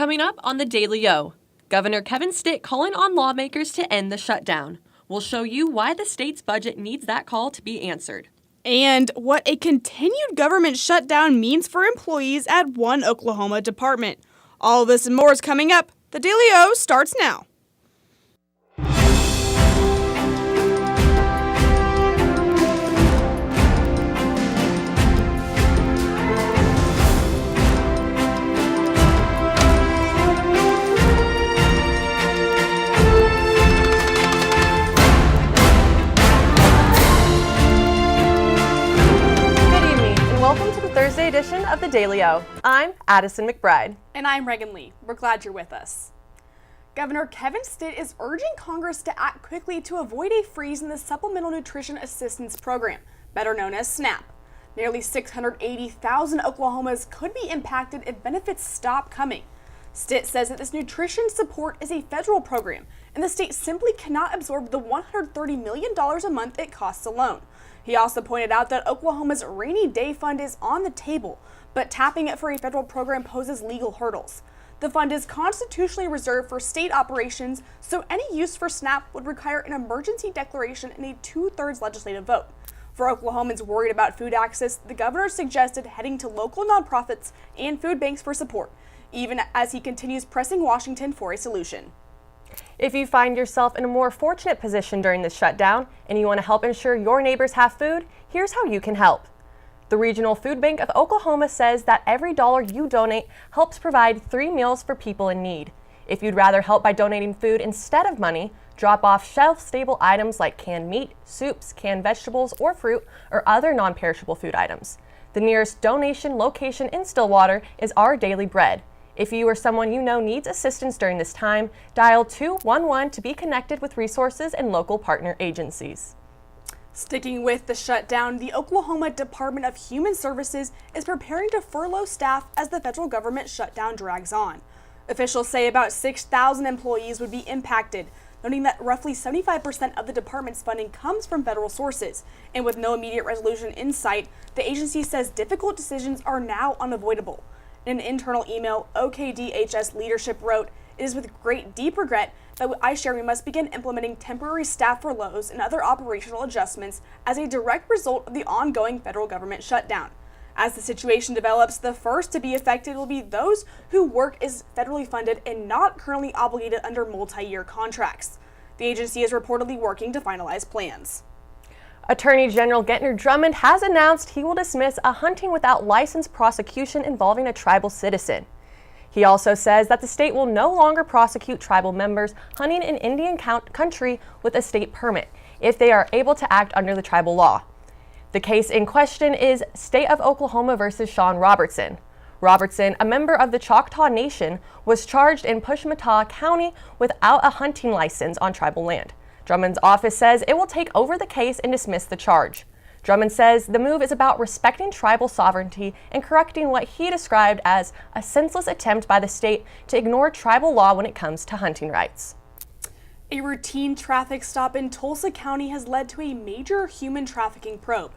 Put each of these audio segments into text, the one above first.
Coming up on the Daily O, Governor Kevin Stitt calling on lawmakers to end the shutdown. We'll show you why the state's budget needs that call to be answered. And what a continued government shutdown means for employees at one Oklahoma department. All of this and more is coming up. The Daily O starts now. Thursday edition of the Daily O. I'm Addison McBride. And I'm Reagan Lee. We're glad you're with us. Governor Kevin Stitt is urging Congress to act quickly to avoid a freeze in the Supplemental Nutrition Assistance Program, better known as SNAP. Nearly 680,000 Oklahomans could be impacted if benefits stop coming. Stitt says that this nutrition support is a federal program, and the state simply cannot absorb the $130 million a month it costs alone. He also pointed out that Oklahoma's rainy day fund is on the table, but tapping it for a federal program poses legal hurdles. The fund is constitutionally reserved for state operations, so any use for SNAP would require an emergency declaration and a 2/3 legislative vote. For Oklahomans worried about food access, the governor suggested heading to local nonprofits and food banks for support, even as he continues pressing Washington for a solution. If you find yourself in a more fortunate position during this shutdown and you want to help ensure your neighbors have food, here's how you can help. The Regional Food Bank of Oklahoma says that every dollar you donate helps provide 3 meals for people in need. If you'd rather help by donating food instead of money, drop off shelf-stable items like canned meat, soups, canned vegetables, or fruit, or other non-perishable food items. The nearest donation location in Stillwater is Our Daily Bread. If you or someone you know needs assistance during this time, dial 211 to be connected with resources and local partner agencies. Sticking with the shutdown, the Oklahoma Department of Human Services is preparing to furlough staff as the federal government shutdown drags on. Officials say about 6,000 employees would be impacted, noting that roughly 75% of the department's funding comes from federal sources. And with no immediate resolution in sight, the agency says difficult decisions are now unavoidable. In an internal email, OKDHS leadership wrote, "It is with great deep regret that I share we must begin implementing temporary staff furloughs and other operational adjustments as a direct result of the ongoing federal government shutdown. As the situation develops, the first to be affected will be those whose work is federally funded and not currently obligated under multi-year contracts." The agency is reportedly working to finalize plans. Attorney General Gentner Drummond has announced he will dismiss a hunting without license prosecution involving a tribal citizen. He also says that the state will no longer prosecute tribal members hunting in Indian country with a state permit if they are able to act under the tribal law. The case in question is State of Oklahoma versus Sean Robertson. Robertson, a member of the Choctaw Nation, was charged in Pushmataw County without a hunting license on tribal land. Drummond's office says it will take over the case and dismiss the charge. Drummond says the move is about respecting tribal sovereignty and correcting what he described as a senseless attempt by the state to ignore tribal law when it comes to hunting rights. A routine traffic stop in Tulsa County has led to a major human trafficking probe.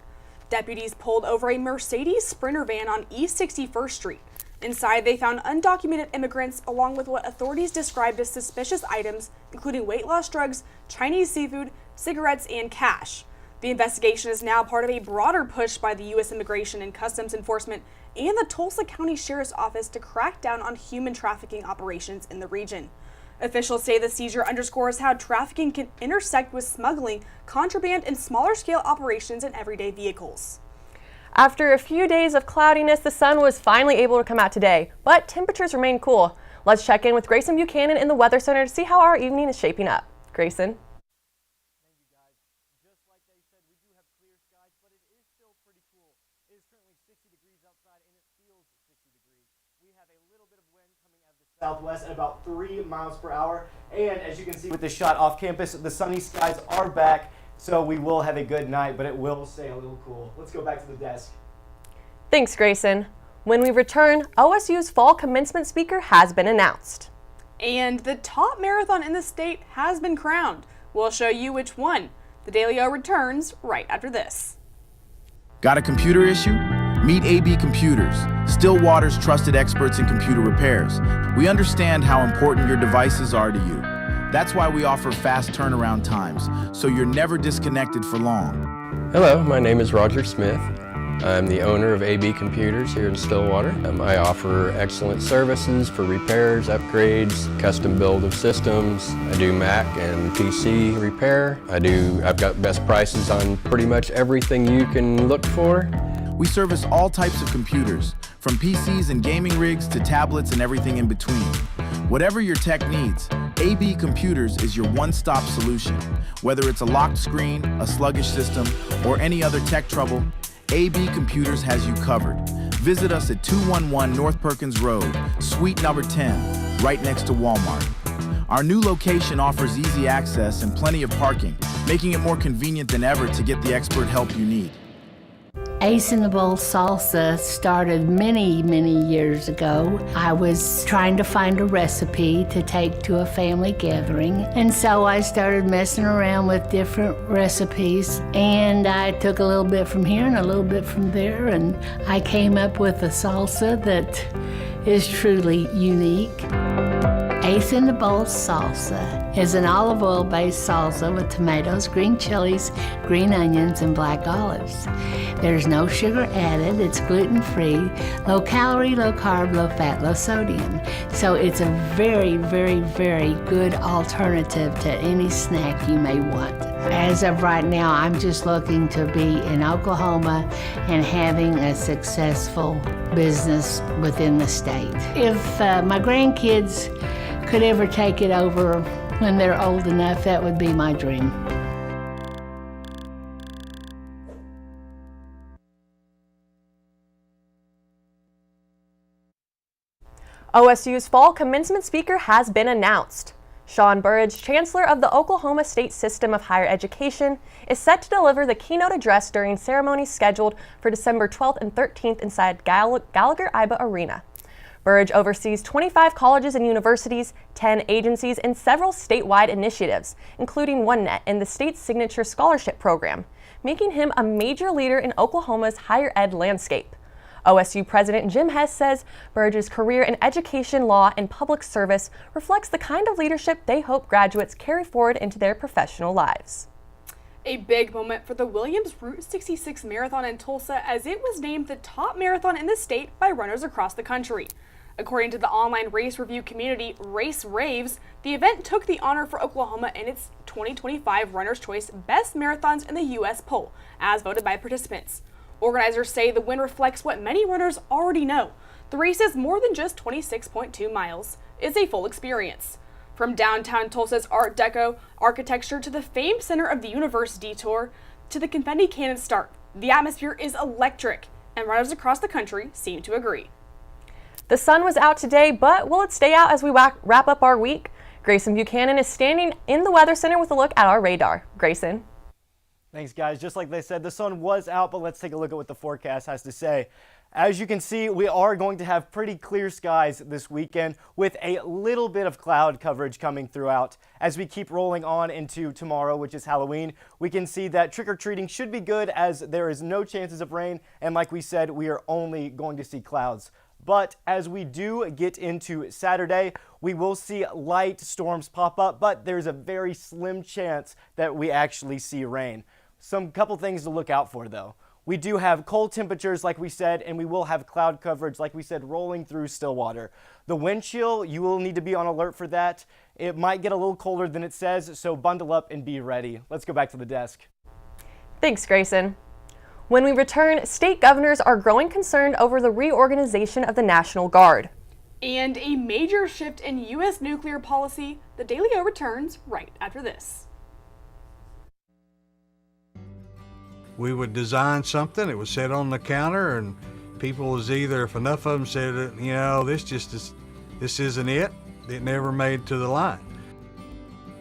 Deputies pulled over a Mercedes Sprinter van on East 61st Street. Inside, they found undocumented immigrants along with what authorities described as suspicious items, including weight loss drugs, Chinese seafood, cigarettes, and cash. The investigation is now part of a broader push by the U.S. Immigration and Customs Enforcement and the Tulsa County Sheriff's Office to crack down on human trafficking operations in the region. Officials say the seizure underscores how trafficking can intersect with smuggling, contraband, and smaller-scale operations in everyday vehicles. After a few days of cloudiness, the sun was finally able to come out today, but temperatures remain cool. Let's check in with Grayson Buchanan in the Weather Center to see how our evening is shaping up. Grayson? Thank you, guys. Just like they said, we do have clear skies, but it is still pretty cool. It is currently 60 degrees outside, and it feels 60 degrees. We have a little bit of wind coming out of the southwest at about 3 miles per hour, and as you can see with the shot off campus, the sunny skies are back. So we will have a good night, but it will stay a little cool. Let's go back to the desk. Thanks, Grayson. When we return, OSU's fall commencement speaker has been announced. And the top marathon in the state has been crowned. We'll show you which one. The Daily O returns right after this. Got a computer issue? Meet AB Computers, Stillwater's trusted experts in computer repairs. We understand how important your devices are to you. That's why we offer fast turnaround times, so you're never disconnected for long. Hello, my name is Roger Smith. I'm the owner of AB Computers here in Stillwater. I offer excellent services for repairs, upgrades, custom build of systems. I do Mac and PC repair. I've got best prices on pretty much everything you can look for. We service all types of computers, from PCs and gaming rigs to tablets and everything in between. Whatever your tech needs, AB Computers is your one-stop solution. Whether it's a locked screen, a sluggish system, or any other tech trouble, AB Computers has you covered. Visit us at 211 North Perkins Road, Suite number 10, right next to Walmart. Our new location offers easy access and plenty of parking, making it more convenient than ever to get the expert help you need. Ace in the Bowl Salsa started many, many years ago. I was trying to find a recipe to take to a family gathering, and so I started messing around with different recipes, and I took a little bit from here and a little bit from there, and I came up with a salsa that is truly unique. Ace in the Bowl Salsa is an olive oil-based salsa with tomatoes, green chilies, green onions, and black olives. There's no sugar added, it's gluten-free, low-calorie, low-carb, low-fat, low sodium. So it's a very, very, very good alternative to any snack you may want. As of right now, I'm just looking to be in Oklahoma and having a successful business within the state. If my grandkids could ever take it over when they're old enough, that would be my dream. OSU's fall commencement speaker has been announced. Sean Burridge, Chancellor of the Oklahoma State System of Higher Education, is set to deliver the keynote address during ceremonies scheduled for December 12th and 13th inside Gallagher-Iba Arena. Burridge oversees 25 colleges and universities, 10 agencies, and several statewide initiatives, including OneNet and the state's signature scholarship program, making him a major leader in Oklahoma's higher ed landscape. OSU President Jim Hess says Burridge's career in education, law, and public service reflects the kind of leadership they hope graduates carry forward into their professional lives. A big moment for the Williams Route 66 Marathon in Tulsa, as it was named the top marathon in the state by runners across the country. According to the online race review community Race Raves, the event took the honor for Oklahoma in its 2025 Runner's Choice Best Marathons in the U.S. poll, as voted by participants. Organizers say the win reflects what many runners already know. The race is more than just 26.2 miles. It's a full experience. From downtown Tulsa's Art Deco architecture to the famed center of the Universe detour to the confetti cannon start, the atmosphere is electric, and runners across the country seem to agree. The sun was out today, but will it stay out as we wrap up our week? Grayson Buchanan is standing in the Weather Center with a look at our radar. Grayson. Thanks, guys. Just like they said, the sun was out, but let's take a look at what the forecast has to say. As you can see, we are going to have pretty clear skies this weekend with a little bit of cloud coverage coming throughout. As we keep rolling on into tomorrow, which is Halloween, we can see that trick-or-treating should be good as there is no chances of rain. And like we said, we are only going to see clouds. But as we do get into Saturday, we will see light storms pop up, but there's a very slim chance that we actually see rain. Couple things to look out for though. We do have cold temperatures like we said, and we will have cloud coverage like we said rolling through Stillwater. The wind chill, you will need to be on alert for that. It might get a little colder than it says, so bundle up and be ready. Let's go back to the desk. Thanks, Grayson. When we return, state governors are growing concerned over the reorganization of the National Guard. And a major shift in U.S. nuclear policy. The Daily O returns right after this. We would design something, it was set on the counter, and people was either, if enough of them said, you know, this isn't it, it never made to the line.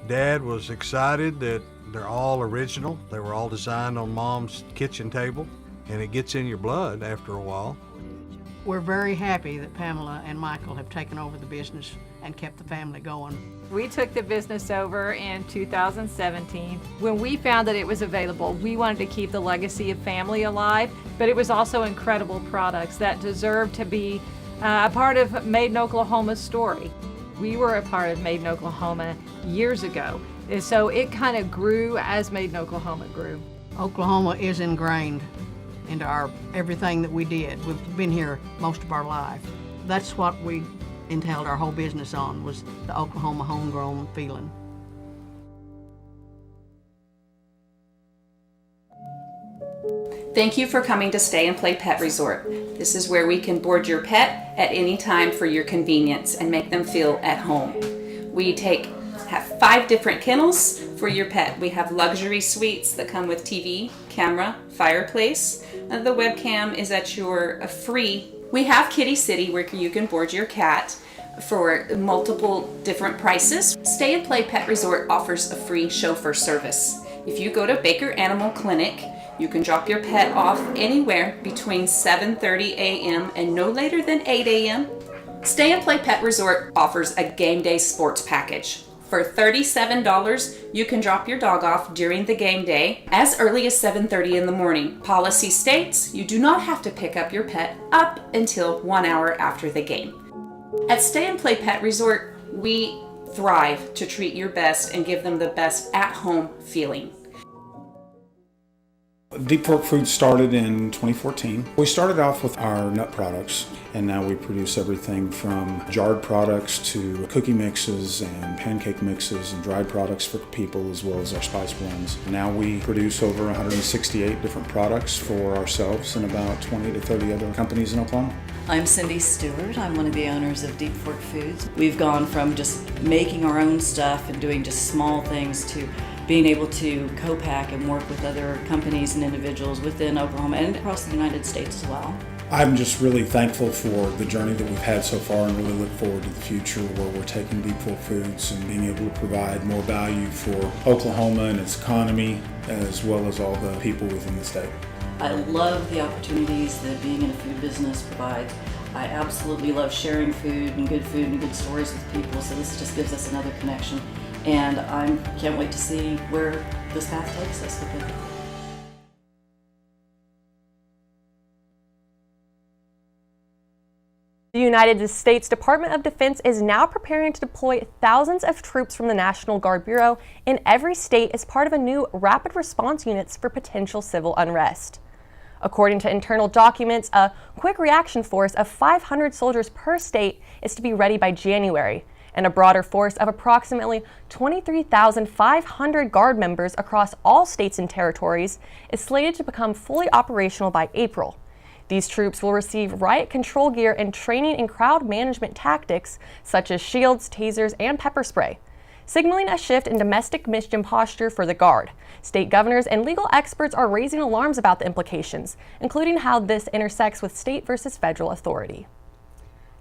Dad was excited that they're all original. They were all designed on Mom's kitchen table, and it gets in your blood after a while. We're very happy that Pamela and Michael have taken over the business and kept the family going. We took the business over in 2017. When we found that it was available, we wanted to keep the legacy of family alive, but it was also incredible products that deserved to be a part of Made in Oklahoma's story. We were a part of Made in Oklahoma years ago, and so it kind of grew as Made in Oklahoma grew. Oklahoma is ingrained into everything that we did. We've been here most of our life. That's what we entailed our whole business on, was the Oklahoma homegrown feeling. Thank you for coming to Stay and Play Pet Resort. This is where we can board your pet at any time for your convenience and make them feel at home. We have 5 different kennels for your pet. We have luxury suites that come with TV, camera, fireplace. The webcam is at your free. We have Kitty City where you can board your cat for multiple different prices. Stay and Play Pet Resort offers a free chauffeur service. If you go to Baker Animal Clinic, you can drop your pet off anywhere between 7:30 a.m. and no later than 8 a.m. Stay and Play Pet Resort offers a game day sports package. For $37, you can drop your dog off during the game day as early as 7:30 in the morning. Policy states you do not have to pick up your pet up until 1 hour after the game. At Stay and Play Pet Resort, we thrive to treat your best and give them the best at-home feeling. Deep Fork Foods started in 2014. We started off with our nut products, and now we produce everything from jarred products to cookie mixes and pancake mixes and dried products for people, as well as our spice blends. Now we produce over 168 different products for ourselves and about 20 to 30 other companies in Oklahoma. I'm Cindy Stewart. I'm one of the owners of Deep Fork Foods. We've gone from just making our own stuff and doing just small things to being able to co-pack and work with other companies and individuals within Oklahoma and across the United States as well. I'm just really thankful for the journey that we've had so far and really look forward to the future where we're taking Deep Fork Foods and being able to provide more value for Oklahoma and its economy, as well as all the people within the state. I love the opportunities that being in a food business provides. I absolutely love sharing food and good stories with people, so this just gives us another connection. And I can't wait to see where this path takes us with it. The United States Department of Defense is now preparing to deploy thousands of troops from the National Guard Bureau in every state as part of a new rapid response units for potential civil unrest. According to internal documents, a quick reaction force of 500 soldiers per state is to be ready by January, and a broader force of approximately 23,500 Guard members across all states and territories is slated to become fully operational by April. These troops will receive riot control gear and training in crowd management tactics such as shields, tasers, and pepper spray, signaling a shift in domestic mission posture for the Guard. State governors and legal experts are raising alarms about the implications, including how this intersects with state versus federal authority.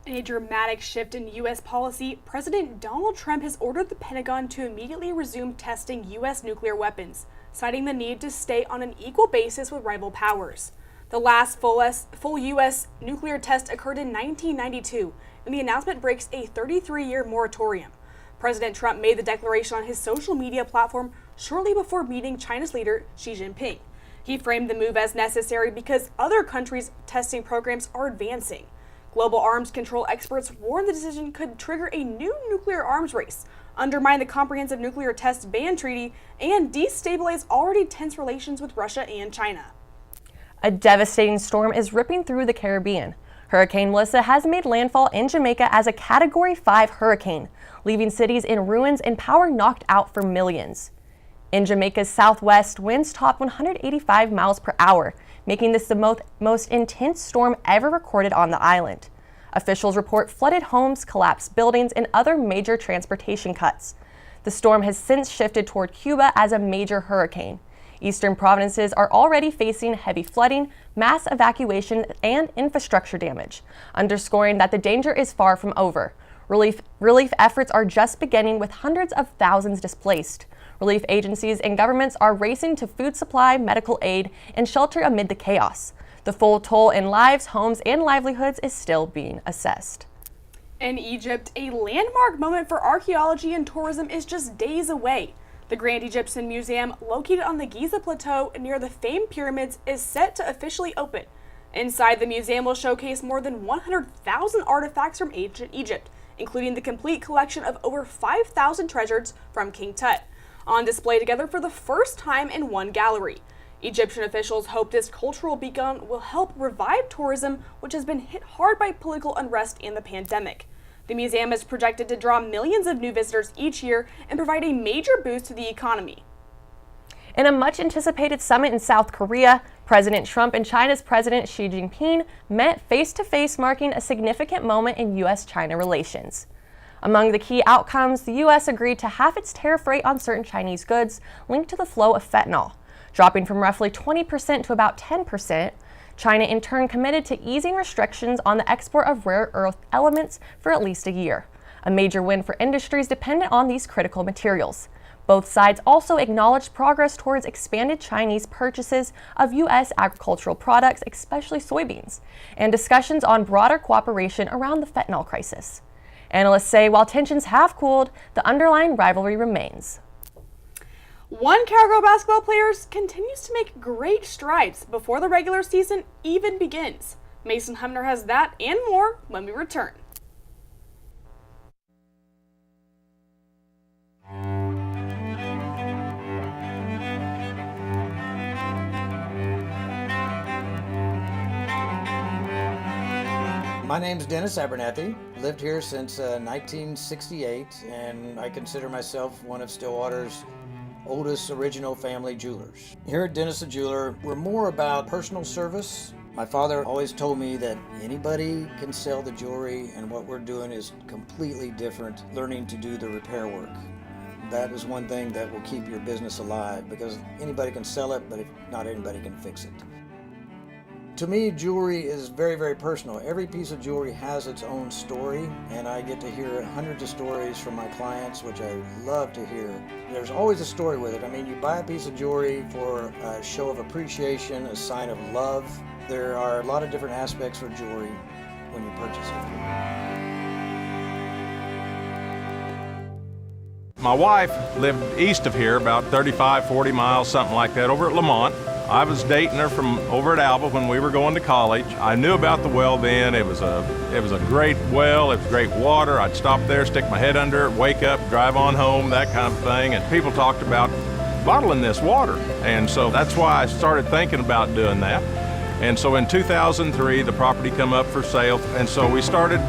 In a dramatic shift in U.S. policy, President Donald Trump has ordered the Pentagon to immediately resume testing U.S. nuclear weapons, citing the need to stay on an equal basis with rival powers. The last full U.S. nuclear test occurred in 1992, and the announcement breaks a 33-year moratorium. President Trump made the declaration on his social media platform shortly before meeting China's leader Xi Jinping. He framed the move as necessary because other countries' testing programs are advancing. Global arms control experts warn the decision could trigger a new nuclear arms race, undermine the Comprehensive Nuclear Test Ban Treaty, and destabilize already tense relations with Russia and China. A devastating storm is ripping through the Caribbean. Hurricane Melissa has made landfall in Jamaica as a Category 5 hurricane, leaving cities in ruins and power knocked out for millions. In Jamaica's southwest, winds topped 185 miles per hour, making this the most intense storm ever recorded on the island. Officials report flooded homes, collapsed buildings, and other major transportation cuts. The storm has since shifted toward Cuba as a major hurricane. Eastern provinces are already facing heavy flooding, mass evacuation, and infrastructure damage, underscoring that the danger is far from over. Relief efforts are just beginning with hundreds of thousands displaced. Relief agencies and governments are racing to food supply, medical aid, and shelter amid the chaos. The full toll in lives, homes, and livelihoods is still being assessed. In Egypt, a landmark moment for archaeology and tourism is just days away. The Grand Egyptian Museum, located on the Giza Plateau near the famed pyramids, is set to officially open. Inside, the museum will showcase more than 100,000 artifacts from ancient Egypt, including the complete collection of over 5,000 treasures from King Tut, on display together for the first time in one gallery. Egyptian officials hope this cultural beacon will help revive tourism, which has been hit hard by political unrest and the pandemic. The museum is projected to draw millions of new visitors each year and provide a major boost to the economy. In a much-anticipated summit in South Korea, President Trump and China's President Xi Jinping met face-to-face, marking a significant moment in U.S.-China relations. Among the key outcomes, the U.S. agreed to halve its tariff rate on certain Chinese goods linked to the flow of fentanyl, dropping from roughly 20% to about 10%. China in turn committed to easing restrictions on the export of rare earth elements for at least a year, a major win for industries dependent on these critical materials. Both sides also acknowledged progress towards expanded Chinese purchases of U.S. agricultural products, especially soybeans, and discussions on broader cooperation around the fentanyl crisis. Analysts say while tensions have cooled, the underlying rivalry remains. One Cowgirl basketball player continues to make great strides before the regular season even begins. Mason Humner has that and more when we return. My name's Dennis Abernathy. Lived here since 1968, and I consider myself one of Stillwater's oldest original family jewelers. Here at Dennis the Jeweler, we're more about personal service. My father always told me that anybody can sell the jewelry, and what we're doing is completely different, learning to do the repair work. That is one thing that will keep your business alive, because anybody can sell it, but not anybody can fix it. To me, jewelry is very, very personal. Every piece of jewelry has its own story, and I get to hear hundreds of stories from my clients, which I love to hear. There's always a story with it. I mean, you buy a piece of jewelry for a show of appreciation, a sign of love. There are a lot of different aspects for jewelry when you purchase it. My wife lived east of here, about 35, 40 miles, something like that, over at Lamont. I was dating her from over at Alba when we were going to college. I knew about the well then. It was a great well. It was great water. I'd stop there, stick my head under it, wake up, drive on home, that kind of thing. And people talked about bottling this water. And so that's why I started thinking about doing that. And so in 2003, the property come up for sale. And so we started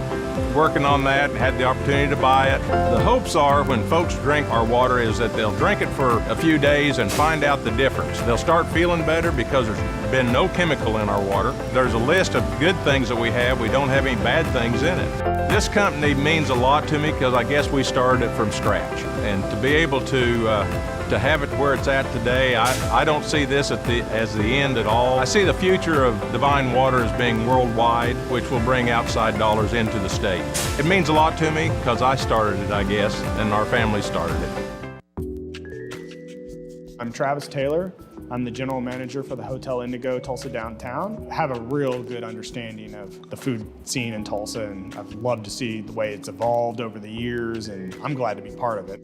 working on that, had the opportunity to buy it. The hopes are when folks drink our water is that they'll drink it for a few days and find out the difference. They'll start feeling better because there's been no chemical in our water. There's a list of good things that we have. We don't have any bad things in it. This company means a lot to me because I guess we started it from scratch. And to be able to have it where it's at today, I don't see this as the end at all. I see the future of Divine Water as being worldwide, which will bring outside dollars into the state. It means a lot to me because I started it, I guess, and our family started it. I'm Travis Taylor. I'm the general manager for the Hotel Indigo Tulsa Downtown. I have a real good understanding of the food scene in Tulsa, and I've loved to see the way it's evolved over the years, and I'm glad to be part of it.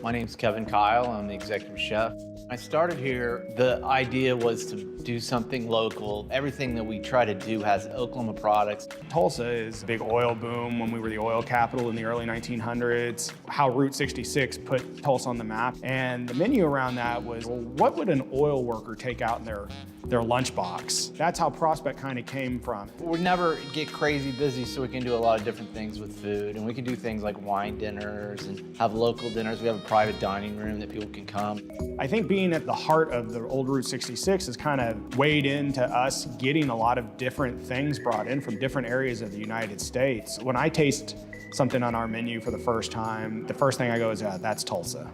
My name's Kevin Kyle. I'm the executive chef. I started here, the idea was to do something local. Everything that we try to do has Oklahoma products. Tulsa is a big oil boom when we were the oil capital in the early 1900s. How Route 66 put Tulsa on the map. And the menu around that was, well, what would an oil worker take out in their lunchbox? That's how Prospect kind of came from. We never get crazy busy, so we can do a lot of different things with food. And we can do things like wine dinners and have local dinners. We have a private dining room that people can come. I think being at the heart of the old Route 66 has kind of weighed into us getting a lot of different things brought in from different areas of the United States. When I taste something on our menu for the first time, the first thing I go is, that's Tulsa.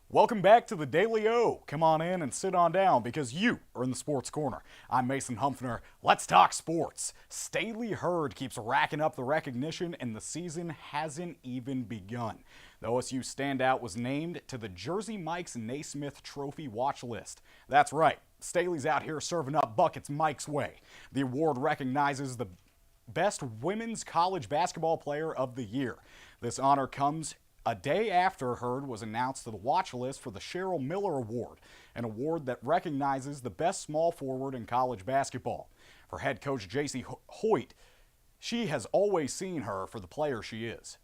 Welcome back to the Daily O. Come on in and sit on down because you are in the Sports Corner. I'm Mason Humphrey. Let's talk sports. Staley Hurd keeps racking up the recognition and the season hasn't even begun. The OSU standout was named to the Jersey Mike's Naismith Trophy watch list. That's right, Staley's out here serving up buckets Mike's way. The award recognizes the best women's college basketball player of the year. This honor comes a day after Hurd was announced to the watch list for the Cheryl Miller Award, an award that recognizes the best small forward in college basketball. For head coach J.C. Hoyt, she has always seen her for the player she is.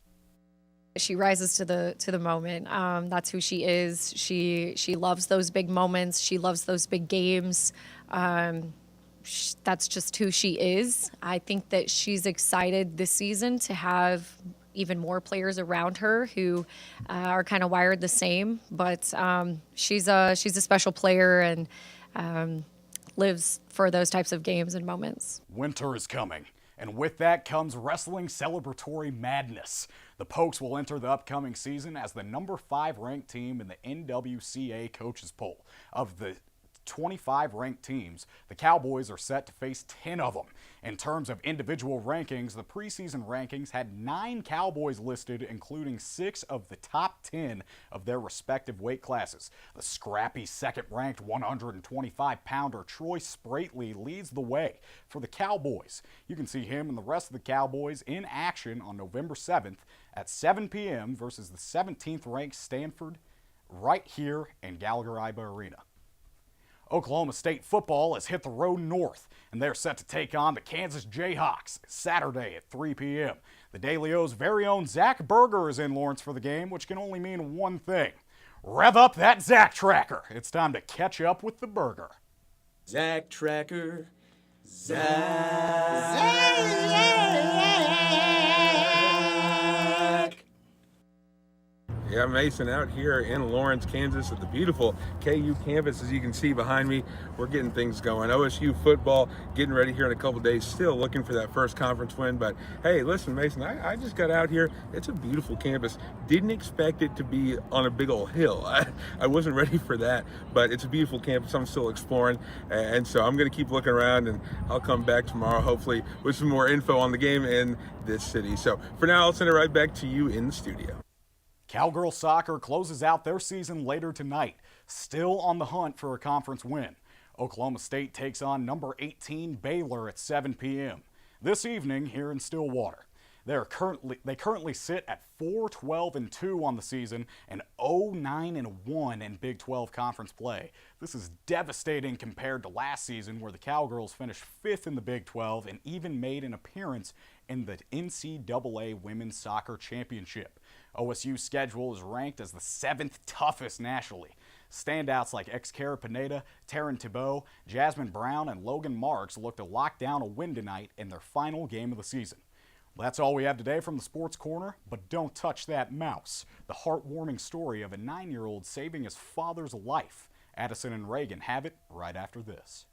She rises to the moment. That's who she is. She loves those big moments. She loves those big games. That's just who she is. I think that she's excited this season to have even more players around her who are kind of wired the same. But she's a special player and lives for those types of games and moments. Winter is coming, and with that comes wrestling celebratory madness. The Pokes will enter the upcoming season as the number 5 ranked team in the NWCA coaches poll. Of the 25 ranked teams, the Cowboys are set to face 10 of them. In terms of individual rankings, the preseason rankings had 9 Cowboys listed, including 6 of the top 10 of their respective weight classes. The scrappy second-ranked 125-pounder Troy Spraitley leads the way for the Cowboys. You can see him and the rest of the Cowboys in action on November 7th at 7 p.m. versus the 17th-ranked Stanford right here in Gallagher-Iba Arena. Oklahoma State football has hit the road north, and they're set to take on the Kansas Jayhawks Saturday at 3 p.m. The Daily O's very own Zach Berger is in Lawrence for the game, which can only mean one thing. Rev up that Zach Tracker. It's time to catch up with the Berger. Zach Tracker, Zach. Yeah, Mason out here in Lawrence, Kansas at the beautiful KU campus. As you can see behind me, we're getting things going. OSU football getting ready here in a couple days, still looking for that first conference win. But hey, listen, Mason, I just got out here. It's a beautiful campus. Didn't expect it to be on a big old hill. I wasn't ready for that, but it's a beautiful campus. I'm still exploring, and so I'm going to keep looking around, and I'll come back tomorrow, hopefully, with some more info on the game in this city. So for now, I'll send it right back to you in the studio. Cowgirl soccer closes out their season later tonight, still on the hunt for a conference win. Oklahoma State takes on number 18 Baylor at 7 p.m. this evening here in Stillwater. They currently sit at 4-12-2 on the season and 0-9-1 in Big 12 conference play. This is devastating compared to last season, where the Cowgirls finished 5th in the Big 12 and even made an appearance in the NCAA Women's Soccer Championship. OSU's schedule is ranked as the 7th toughest nationally. Standouts like Xkara Pineda, Taryn Thibault, Jasmine Brown, and Logan Marks look to lock down a win tonight in their final game of the season. Well, that's all we have today from the Sports Corner, but don't touch that mouse. The heartwarming story of a 9-year-old saving his father's life. Addison and Reagan have it right after this.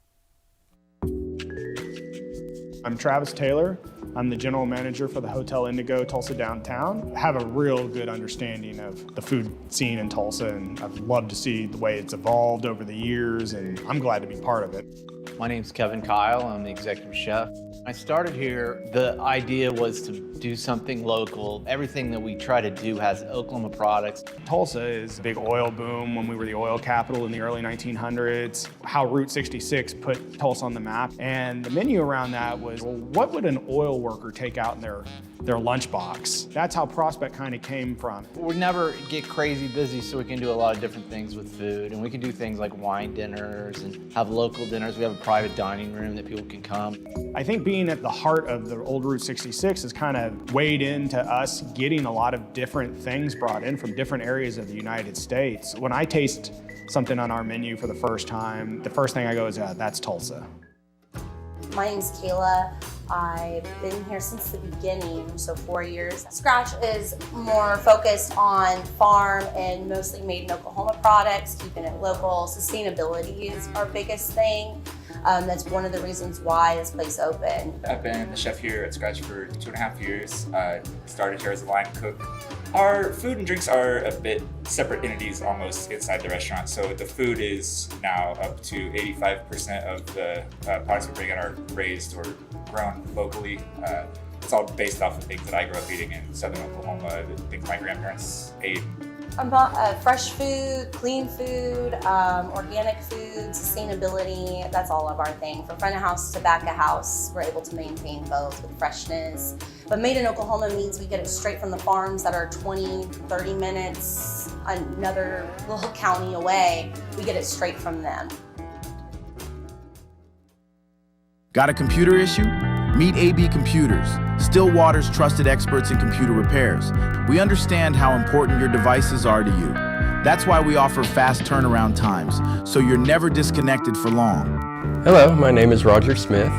I'm Travis Taylor. I'm the general manager for the Hotel Indigo Tulsa Downtown. I have a real good understanding of the food scene in Tulsa, and I've loved to see the way it's evolved over the years, and I'm glad to be part of it. My name's Kevin Kyle. I'm the executive chef. I started here, the idea was to do something local. Everything that we try to do has Oklahoma products. Tulsa is a big oil boom when we were the oil capital in the early 1900s. How Route 66 put Tulsa on the map. And the menu around that was, well, what would an oil worker take out in their lunchbox? That's how Prospect kind of came from. We never get crazy busy, so we can do a lot of different things with food. And we can do things like wine dinners and have local dinners. We have a private dining room that people can come. I think being at the heart of the old Route 66 has kind of weighed into us getting a lot of different things brought in from different areas of the United States. When I taste something on our menu for the first time, the first thing I go is, that's Tulsa. My name's Kayla. I've been here since the beginning, so 4 years. Scratch is more focused on farm and mostly made in Oklahoma products, keeping it local. Sustainability is our biggest thing. That's one of the reasons why this place opened. I've been the chef here at Scratch for 2.5 years. Started here as a line cook. Our food and drinks are a bit separate entities almost inside the restaurant. So the food is now up to 85% of the products we bring in are raised or grown locally. It's all based off of things that I grew up eating in southern Oklahoma, the things my grandparents ate. Fresh food, clean food, organic food, sustainability, that's all of our thing. From front of house to back of house, we're able to maintain both with freshness. But made in Oklahoma means we get it straight from the farms that are 20, 30 minutes, another little county away. We get it straight from them. Got a computer issue? Meet AB Computers, Stillwater's trusted experts in computer repairs. We understand how important your devices are to you. That's why we offer fast turnaround times, so you're never disconnected for long. Hello, my name is Roger Smith.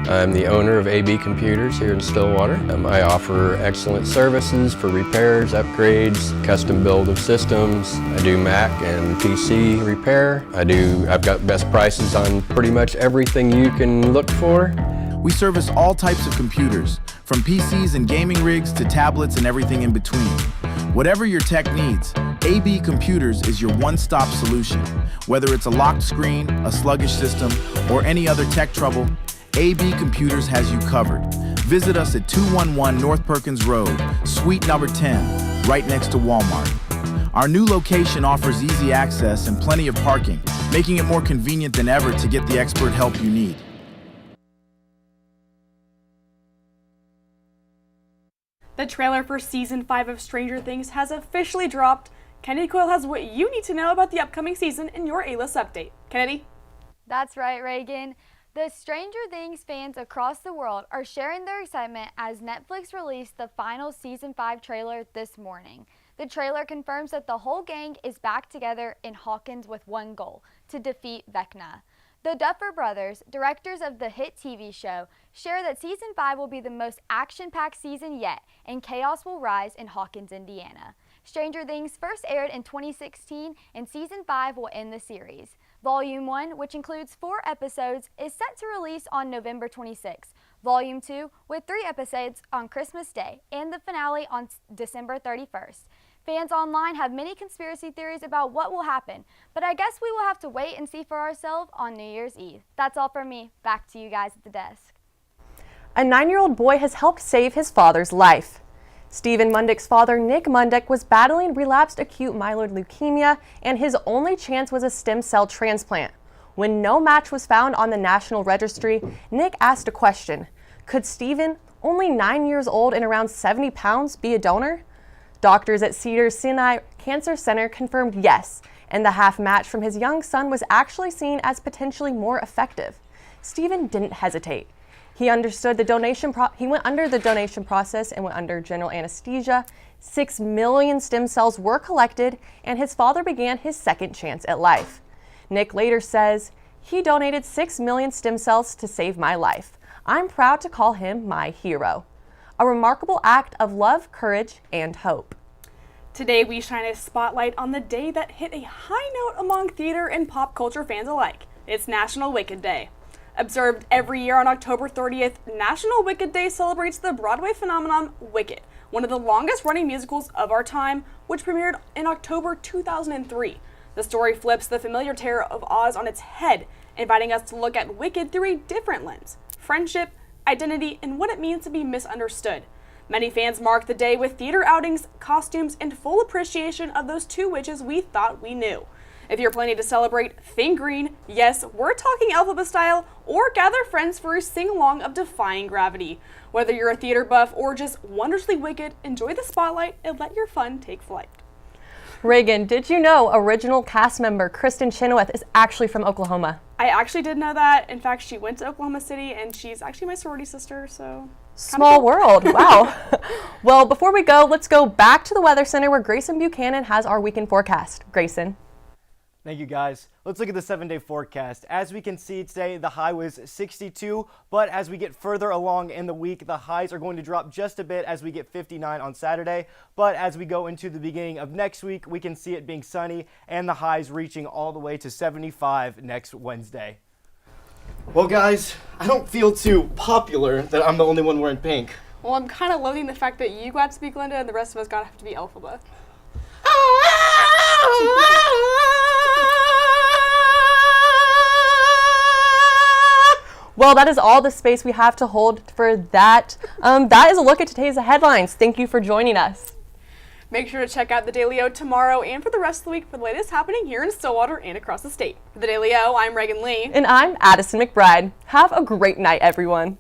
I'm the owner of AB Computers here in Stillwater. I offer excellent services for repairs, upgrades, custom build of systems. I do Mac and PC repair. I've got best prices on pretty much everything you can look for. We service all types of computers, from PCs and gaming rigs to tablets and everything in between. Whatever your tech needs, AB Computers is your one-stop solution. Whether it's a locked screen, a sluggish system, or any other tech trouble, AB Computers has you covered. Visit us at 211 North Perkins Road, Suite number 10, right next to Walmart. Our new location offers easy access and plenty of parking, making it more convenient than ever to get the expert help you need. The trailer for Season 5 of Stranger Things has officially dropped. Kennedy Coyle has what you need to know about the upcoming season in your A-List update. Kennedy? That's right, Reagan. The Stranger Things fans across the world are sharing their excitement as Netflix released the final Season 5 trailer this morning. The trailer confirms that the whole gang is back together in Hawkins with one goal, to defeat Vecna. The Duffer Brothers, directors of the hit TV show, share that Season 5 will be the most action-packed season yet, and chaos will rise in Hawkins, Indiana. Stranger Things first aired in 2016, and Season 5 will end the series. Volume 1, which includes 4 episodes, is set to release on November 26. Volume 2, with 3 episodes on Christmas Day, and the finale on December 31st. Fans online have many conspiracy theories about what will happen, but I guess we will have to wait and see for ourselves on New Year's Eve. That's all from me. Back to you guys at the desk. A 9-year-old boy has helped save his father's life. Stephen Mundick's father, Nick Mundick, was battling relapsed acute myeloid leukemia, and his only chance was a stem cell transplant. When no match was found on the National Registry, Nick asked a question. Could Stephen, only 9 years old and around 70 pounds, be a donor? Doctors at Cedars-Sinai Cancer Center confirmed yes, and the half match from his young son was actually seen as potentially more effective. Stephen didn't hesitate. He understood the donation he went under the donation process and went under general anesthesia. 6 million stem cells were collected, and his father began his second chance at life. Nick later says, "He donated 6 million stem cells to save my life. I'm proud to call him my hero." A remarkable act of love, courage, and hope. Today we shine a spotlight on the day that hit a high note among theater and pop culture fans alike. It's National Wicked Day. Observed every year on October 30th, National Wicked Day celebrates the Broadway phenomenon Wicked, one of the longest running musicals of our time, which premiered in October 2003. The story flips the familiar tale of Oz on its head, inviting us to look at Wicked through a different lens: friendship, identity, and what it means to be misunderstood. Many fans mark the day with theater outings, costumes, and full appreciation of those 2 witches we thought we knew. If you're planning to celebrate, think green. Yes, we're talking Elphaba style, or gather friends for a sing-along of Defying Gravity. Whether you're a theater buff or just wondrously wicked, enjoy the spotlight and let your fun take flight. Reagan, did you know original cast member Kristen Chenoweth is actually from Oklahoma? I actually did know that. In fact, she went to Oklahoma City, and she's actually my sorority sister, so... Small world, wow. Well, before we go, let's go back to the Weather Center where Grayson Buchanan has our weekend forecast. Grayson. Thank you, guys. Let's look at the 7-day forecast. As we can see today, the high was 62, but as we get further along in the week, the highs are going to drop just a bit as we get 59 on Saturday. But as we go into the beginning of next week, we can see it being sunny and the highs reaching all the way to 75 next Wednesday. Well, guys, I don't feel too popular that I'm the only one wearing pink. Well, I'm kind of loathing the fact that you got to be Glinda and the rest of us got to have to be Elphaba. Well, that is all the space we have to hold for that. That is a look at today's headlines. Thank you for joining us. Make sure to check out the Daily O tomorrow and for the rest of the week for the latest happening here in Stillwater and across the state. For the Daily O, I'm Reagan Lee. And I'm Addison McBride. Have a great night, everyone.